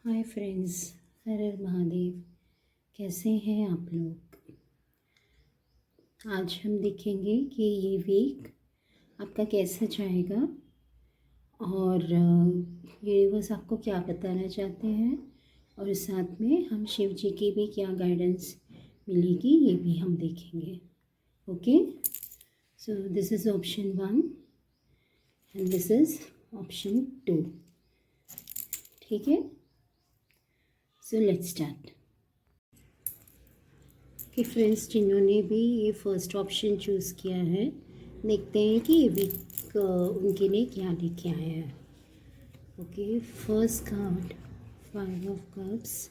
Hi friends, हर हर महादेव। कैसे हैं आप लोग? आज हम देखेंगे कि ये वीक आपका कैसा जाएगा और यूनिवर्स आपको क्या बताना चाहते हैं, और साथ में हम शिव जी की भी क्या गाइडेंस मिलेगी ये भी हम देखेंगे। Okay, so this is option 1 and this is option 2। ठीक है, सो लेट्स स्टार्ट। कि फ्रेंड्स जिन्होंने भी ये फर्स्ट ऑप्शन चूज़ किया है, देखते हैं कि ये वीक उनके लिए क्या लेके आया है। Okay, first card 5 of cups,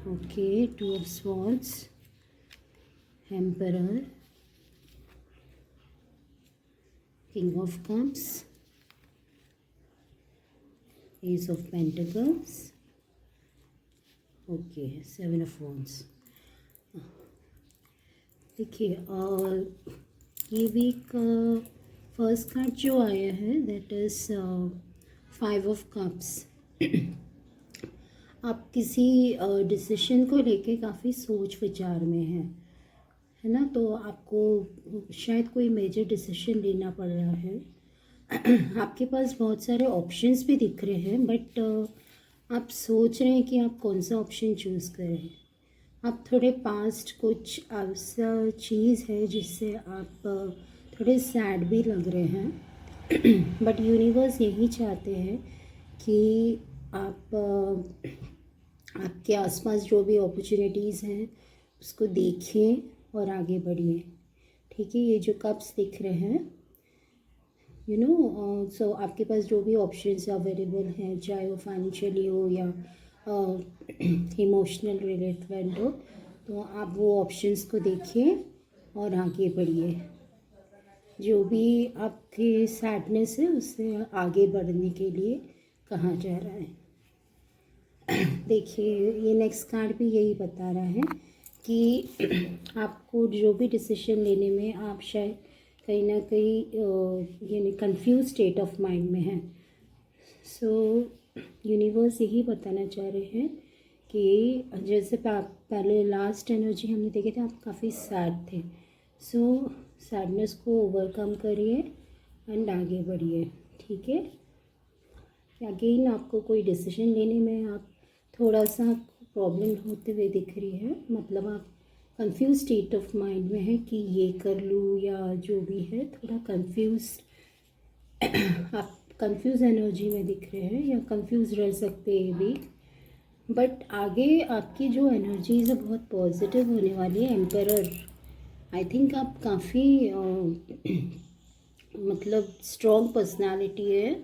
okay 2 of swords, emperor, king of cups, S of pentacles, okay 7 of wands. देखिए, ये वीक फर्स्ट कार्ड जो आया है दैट इज़ 5 ऑफ कप्स। आप किसी डिसीशन को लेके काफ़ी सोच विचार में हैं, है ना? तो आपको शायद कोई मेजर डिसीशन लेना पड़ रहा है। आपके पास बहुत सारे ऑप्शंस भी दिख रहे हैं, बट आप सोच रहे हैं कि आप कौन सा ऑप्शन चूज़ करें। आप थोड़े पास्ट कुछ ऐसा चीज़ है जिससे आप थोड़े सैड भी लग रहे हैं, बट यूनिवर्स यही चाहते हैं कि आप आपके आसपास जो भी अपॉर्चुनिटीज़ हैं उसको देखिए और आगे बढ़िए। ठीक है, ये जो कप्स दिख रहे हैं सो आपके पास जो भी ऑप्शंस अवेलेबल हैं, चाहे वो फाइनेंशियली हो या इमोशनल रिलेटेड हो, तो आप वो ऑप्शंस को देखिए और आगे बढ़िए। जो भी आपकी सैडनेस है उससे आगे बढ़ने के लिए कहा जा रहा है। देखिए, ये नेक्स्ट कार्ड भी यही बता रहा है कि आपको जो भी डिसीजन लेने में आप शायद कहीं ना कहीं यानी कंफ्यूज स्टेट ऑफ माइंड में हैं। सो यूनिवर्स यही बताना चाह रहे हैं कि जैसे पहले लास्ट एनर्जी हमने देखे थे, आप काफ़ी सैड थे। सो सैडनेस को ओवरकम करिए एंड आगे बढ़िए। ठीक है, अगेन आपको कोई डिसीजन लेने में आप थोड़ा सा प्रॉब्लम होते हुए दिख रही है, मतलब आप कंफ्यूज स्टेट ऑफ माइंड में है कि ये कर लूँ या जो भी है, थोड़ा कंफ्यूज आप कंफ्यूज एनर्जी में दिख रहे हैं या कंफ्यूज रह सकते हैं भी। बट आगे आपकी जो एनर्जीज है बहुत पॉजिटिव होने वाली है। एम्परर, आई थिंक आप काफ़ी मतलब स्ट्रॉन्ग पर्सनालिटी है,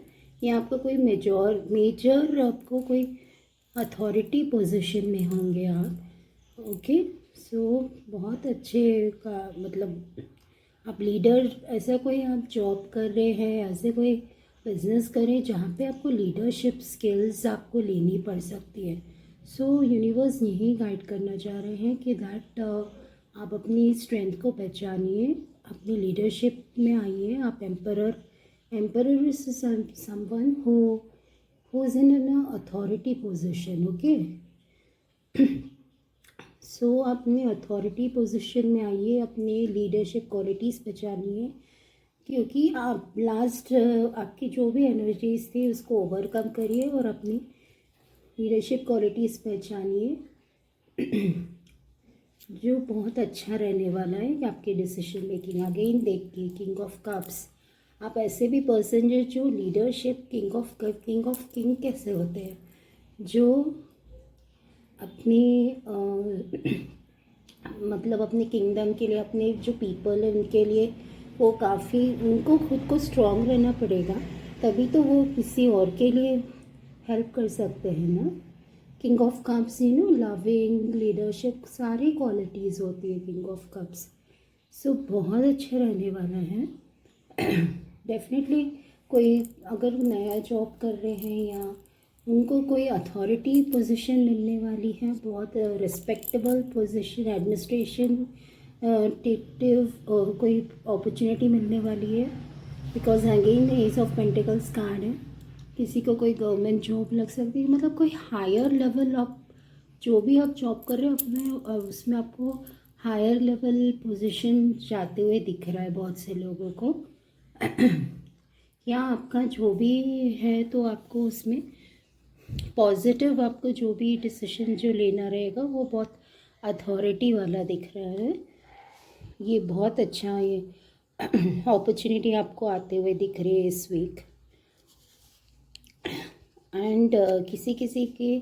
या आपका कोई मेजर आपको कोई अथॉरिटी पोजीशन में होंगे आप। ओके, सो बहुत अच्छे का मतलब आप लीडर, ऐसा कोई आप जॉब कर रहे हैं, ऐसे कोई बिजनेस करें जहाँ पे आपको लीडरशिप स्किल्स आपको लेनी पड़ सकती है। सो यूनिवर्स यही गाइड करना चाह रहे हैं कि दैट आप अपनी स्ट्रेंथ को पहचानिए, अपनी लीडरशिप में आइए। आप emperor is someone who is in an authority position. Okay, सो अपने अथॉरिटी पोजीशन में आइए, अपने लीडरशिप क्वालिटीज़ पहचानिए, क्योंकि आप लास्ट आपकी जो भी एनर्जीज थी उसको ओवरकम करिए और अपनी लीडरशिप क्वालिटीज़ पहचानिए, जो बहुत अच्छा रहने वाला है आपके डिसीजन मेकिंग। अगेन देखिए, किंग ऑफ कप्स, आप ऐसे भी पर्सन जो लीडरशिप, किंग ऑफ किंग कैसे होते हैं, जो अपनी मतलब अपने किंगडम के लिए, अपने जो पीपल है उनके लिए वो काफ़ी, उनको खुद को स्ट्रॉन्ग रहना पड़ेगा, तभी तो वो किसी और के लिए हेल्प कर सकते हैं ना। King of cups loving, leadership, सारी क्वालिटीज़ होती है किंग ऑफ कप्स। सो बहुत अच्छा रहने वाला है। डेफिनेटली कोई अगर नया जॉब कर रहे हैं या उनको कोई अथॉरिटी पोजीशन मिलने वाली है, बहुत रिस्पेक्टेबल पोजीशन, एडमिनिस्ट्रेशन टिव कोई अपॉर्चुनिटी मिलने वाली है, because again ace of pentacles card है। किसी को कोई गवर्नमेंट जॉब लग सकती है, मतलब कोई हायर लेवल, आप जो भी आप जॉब कर रहे हो अपने उसमें आपको हायर लेवल पोजीशन जाते हुए दिख रहा है बहुत से लोगों को। या आपका जो भी है तो आपको उसमें पॉजिटिव, आपको जो भी डिसीजन जो लेना रहेगा वो बहुत अथॉरिटी वाला दिख रहा है। ये बहुत अच्छा ये अपॉर्चुनिटी आपको आते हुए दिख रही है इस वीक। एंड किसी किसी के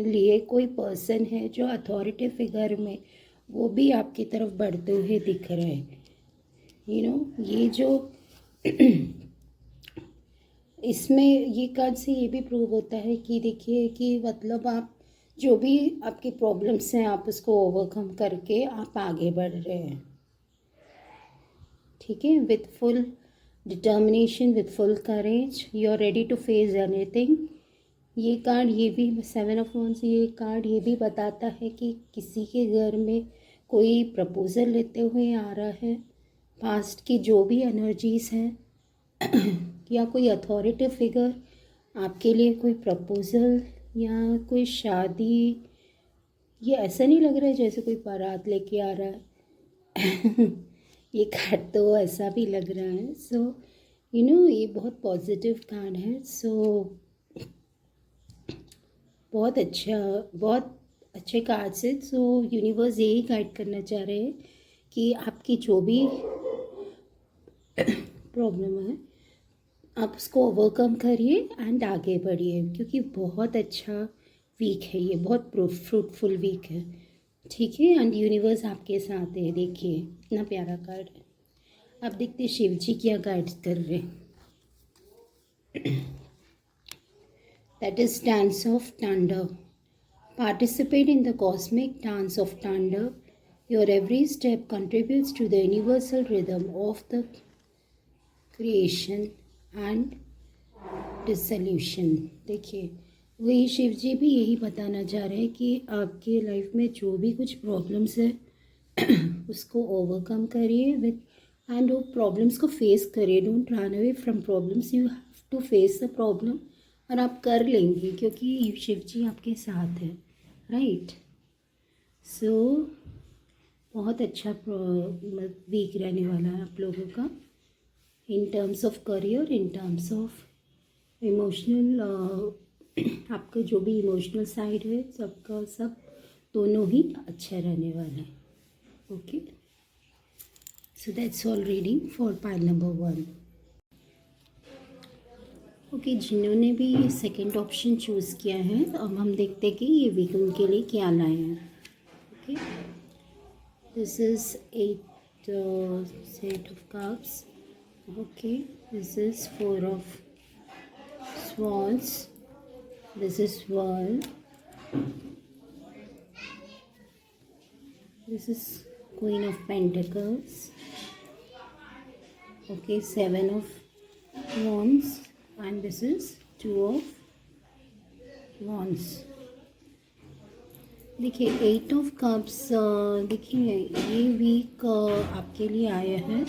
लिए कोई पर्सन है जो अथॉरिटी फिगर में, वो भी आपकी तरफ बढ़ते हुए दिख रहे हैं। ये जो इसमें ये कार्ड से ये भी प्रूव होता है कि देखिए कि मतलब आप जो भी आपकी प्रॉब्लम्स हैं आप उसको ओवरकम करके आप आगे बढ़ रहे हैं, ठीक है, with full determination, with full courage, you are ready to face anything. ये कार्ड ये भी 7 ऑफ वांड्स, ये कार्ड ये भी बताता है कि किसी के घर में कोई प्रपोज़ल लेते हुए आ रहा है, पास्ट की जो भी एनर्जीज़ हैं या कोई अथॉरिटी फिगर आपके लिए कोई प्रपोज़ल या कोई शादी, ये ऐसा नहीं लग रहा है जैसे कोई बारात लेके आ रहा है ये कार्ड तो ऐसा भी लग रहा है। सो ये बहुत पॉजिटिव कार्ड है। सो बहुत अच्छा, बहुत अच्छे कार्ड से। सो यूनिवर्स यही गाइड करना चाह रहे हैं कि आपकी जो भी प्रॉब्लम है आप उसको ओवरकम करिए एंड आगे बढ़िए, क्योंकि बहुत अच्छा वीक है ये, बहुत फ्रूटफुल वीक है, ठीक है। एंड यूनिवर्स आपके साथ है। देखिए इतना प्यारा कार्ड है। अब देखते शिव जी क्या गाइड कर रहे हैं। That is dance of thunder. Participate in the cosmic dance of thunder. Your every step contributes to the universal rhythm of the creation and dissolution. देखिए वही शिव जी भी यही बताना चाह रहे हैं कि आपके लाइफ में जो भी कुछ प्रॉब्लम्स है उसको ओवरकम करिए विद, एंड वो प्रॉब्लम्स को फेस करिए। Don't run away from problems, you have to face the problem, और आप कर लेंगे क्योंकि शिव जी आपके साथ है, राइट। सो बहुत अच्छा वीक रहने वाला है आप लोगों का, in terms of career, in terms of emotional, आपका जो भी इमोशनल साइड है सबका सब दोनों ही अच्छा रहने वाला है। Okay, so that's all reading for pile number 1। Okay, जिन्होंने भी ये सेकेंड ऑप्शन चूज़ किया है, अब हम देखते हैं कि ये वीक उनके लिए क्या लाए हैं। Okay, this is 8 set of cups. Okay, this is 4 of swords, this is world, this is queen of pentacles. Okay, 7 of wands, and this is 2 of wands। देखिए 8 ऑफ कप्स, देखिए ये वीक आपके लिए आया है।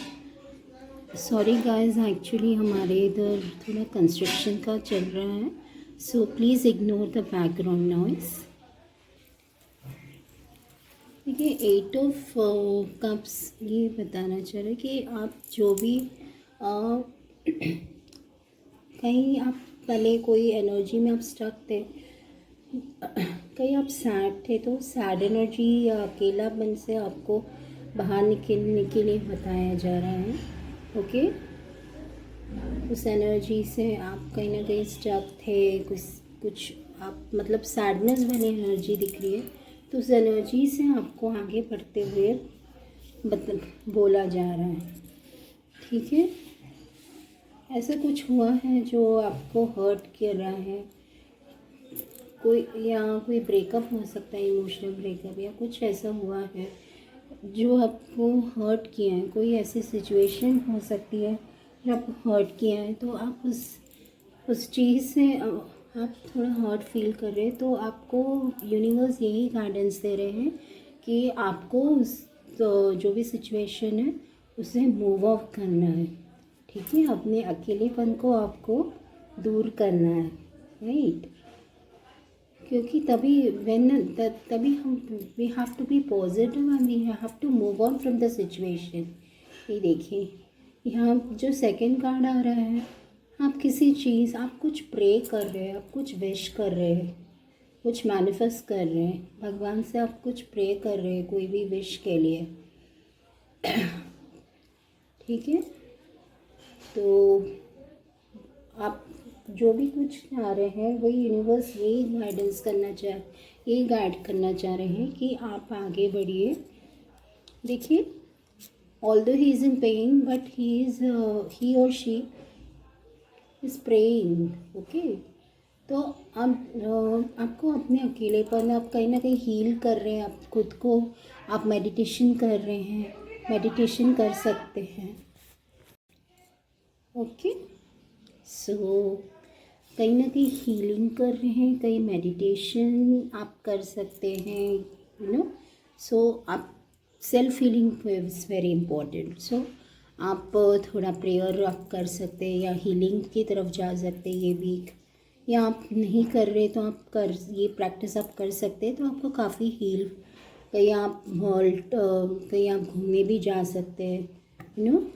सॉरी गाइस, एक्चुअली हमारे इधर थोड़ा कंस्ट्रक्शन का चल रहा है, so please ignore the background noise. देखिए 8 ऑफ कप्स ये बताना चाह रहे हैं कि आप जो भी कहीं आप पहले कोई एनर्जी में आप स्टक थे, कहीं आप सैड थे, तो सैड एनर्जी या अकेलापन से आपको बाहर निकलने के लिए बताया जा रहा है। ओके, उस एनर्जी से आप कहीं ना कहीं स्टक थे, कुछ आप मतलब सैडनेस वाली एनर्जी दिख रही है, तो उस एनर्जी से आपको आगे बढ़ते हुए बोला जा रहा है, ठीक है। ऐसा कुछ हुआ है जो आपको हर्ट कर रहा है, कोई ब्रेकअप हो सकता है, इमोशनल ब्रेकअप, या कुछ ऐसा हुआ है जो आपको हर्ट किया है, कोई ऐसी सिचुएशन हो सकती है जो आपको हर्ट किया है, तो आप उस चीज़ से आप थोड़ा हर्ट फील कर रहे हैं, तो आपको यूनिवर्स यही गाइडेंस दे रहे हैं कि आपको उस जो भी सिचुएशन है उससे मूव ऑफ करना है, ठीक है। अपने अकेलेपन को आपको दूर करना है, राइट। क्योंकि तभी हम we have to be positive and we have to move on from the situation. ये देखिए, यहाँ जो सेकंड कार्ड आ रहा है, आप किसी चीज़, आप कुछ प्रे कर रहे हैं, आप कुछ विश कर रहे हैं, कुछ मैनिफेस्ट कर रहे हैं, भगवान से आप कुछ प्रे कर रहे हैं कोई भी विश के लिए, ठीक है। तो आप जो भी कुछ चाह रहे हैं वही यूनिवर्स यही गाइड करना चाह रहे हैं कि आप आगे बढ़िए। देखिए, although he is in pen but he और शी इज़ प्रेइंग, ओके। तो आपको अपने अकेलेपन, आप कहीं ना कहीं हील कर रहे हैं, आप खुद को, आप मेडिटेशन कर रहे हैं, मेडिटेशन कर सकते हैं, ओके। सो कहीं ना कहीं हीलिंग कर रहे हैं, कहीं मेडिटेशन आप कर सकते हैं, यू नो। सो आप self healing is very important. So आप थोड़ा प्रेयर आप कर सकते हैं या हीलिंग की तरफ जा सकते हैं ये वीक, या आप नहीं कर रहे तो ये प्रैक्टिस आप कर सकते हैं, तो आपको काफ़ी हील। कहीं आप कहीं आप घूमने भी जा सकते हैं, यू नो।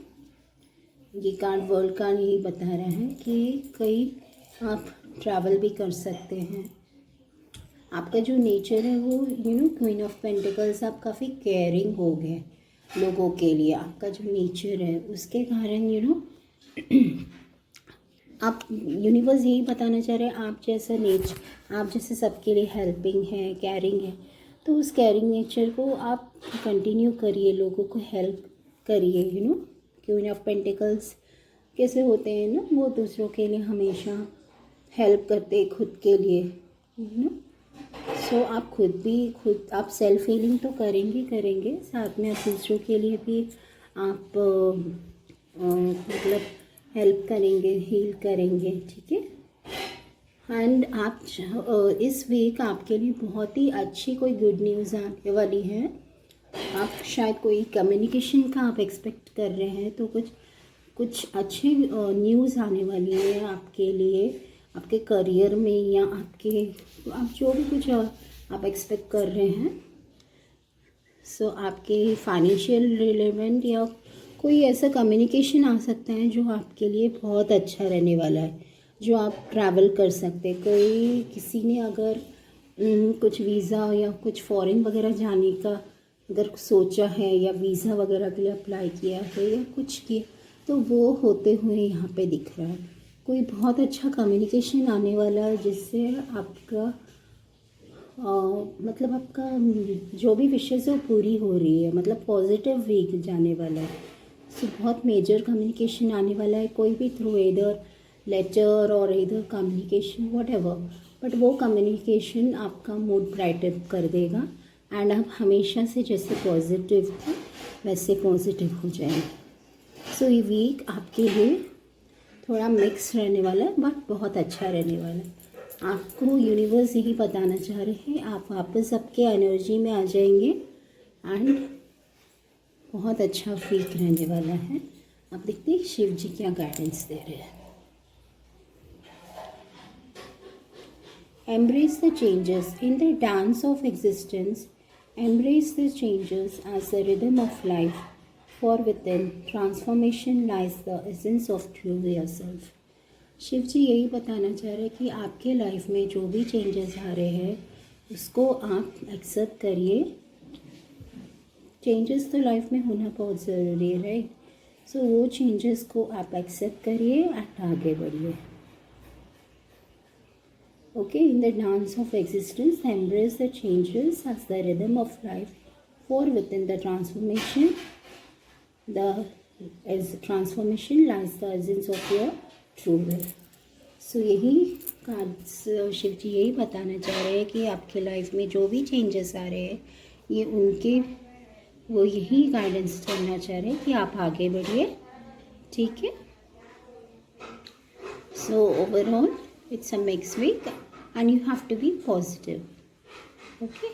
ये कार्ड वर्ल्ड का यही बता रहा है कि कहीं आप ट्रैवल भी कर सकते हैं। आपका जो नेचर है वो, you know, queen of pentacles, आप काफ़ी केयरिंग हो गए लोगों के लिए। आपका जो नेचर है उसके कारण, यू नो, आप, यूनिवर्स यही बताना चाह रहे हैं, आप जैसे सबके लिए हेल्पिंग है, केयरिंग है, तो उस केयरिंग नेचर को आप कंटिन्यू करिए, लोगों को हेल्प करिए, you know. Queen of pentacles कैसे होते हैं ना, वो दूसरों के लिए हमेशा हेल्प करते, खुद के लिए, यू नो। सो आप खुद आप सेल्फ हीलिंग तो करेंगे, साथ में आप दूसरों के लिए भी आप मतलब हेल्प करेंगे, हील करेंगे, ठीक है। एंड आप इस वीक आपके लिए बहुत ही अच्छी कोई गुड न्यूज़ आने वाली है। आप शायद कोई कम्युनिकेशन का आप एक्सपेक्ट कर रहे हैं, तो कुछ अच्छी न्यूज़ आने वाली है आपके लिए, आपके करियर में, या आप जो भी कुछ आप एक्सपेक्ट कर रहे हैं। सो आपके फाइनेंशियल रिलेवेंट या कोई ऐसा कम्युनिकेशन आ सकता है जो आपके लिए बहुत अच्छा रहने वाला है, जो आप ट्रैवल कर सकते हैं। किसी ने अगर कुछ वीज़ा या कुछ फॉरेन वगैरह जाने का अगर सोचा है, या वीज़ा वगैरह के लिए अप्लाई किया है या कुछ किया, तो वो होते हुए यहाँ पे दिख रहा है। कोई बहुत अच्छा कम्युनिकेशन आने वाला है जिससे आपका मतलब आपका जो भी विशेष है वो पूरी हो रही है, मतलब पॉजिटिव वीक जाने वाला है। सो बहुत मेजर कम्युनिकेशन आने वाला है, कोई भी थ्रू इधर लेटर और इधर कम्युनिकेशन व्हाटएवर, बट वो कम्युनिकेशन आपका मूड ब्राइटन कर देगा एंड आप हमेशा से जैसे पॉजिटिव थे वैसे पॉजिटिव हो जाएंगे। सो ये वीक आपके लिए थोड़ा मिक्स रहने वाला है बट बहुत अच्छा रहने वाला है। आपको यूनिवर्स यही बताना चाह रहे हैं, आप वापस आपके एनर्जी में आ जाएंगे एंड बहुत अच्छा वीक रहने वाला है। आप देखते हैं शिव जी क्या गाइडेंस दे रहे हैं। Embrace the changes in the dance of existence. Embrace the changes as the rhythm of life. For within transformation lies the essence of true yourself. Shiv जी यही बताना चाह रहे हैं कि आपके लाइफ में जो भी चेंजेस आ रहे हैं उसको आप एक्सेप्ट करिए। चेंजेस तो लाइफ में होना बहुत ज़रूरी है, राइट। सो वो चेंजेस को आप एक्सेप्ट करिए एंड आगे बढ़िए। Okay, in the dance of existence, embrace the changes as the rhythm of life. For within the transformation lies the essence of your true will. So यही कार्ड्स शिव जी यही बताना चाह रहे हैं कि आपके लाइफ में जो भी चेंजेस आ रहे हैं ये वो यही गाइडेंस करना चाह रहे हैं कि आप आगे बढ़िए, ठीक है। So overall it's a mixed week and you have to be positive, okay.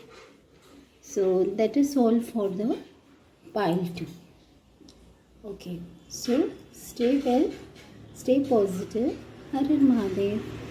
So that is all for the pile 2, okay. So stay well, stay positive her her Mahadev.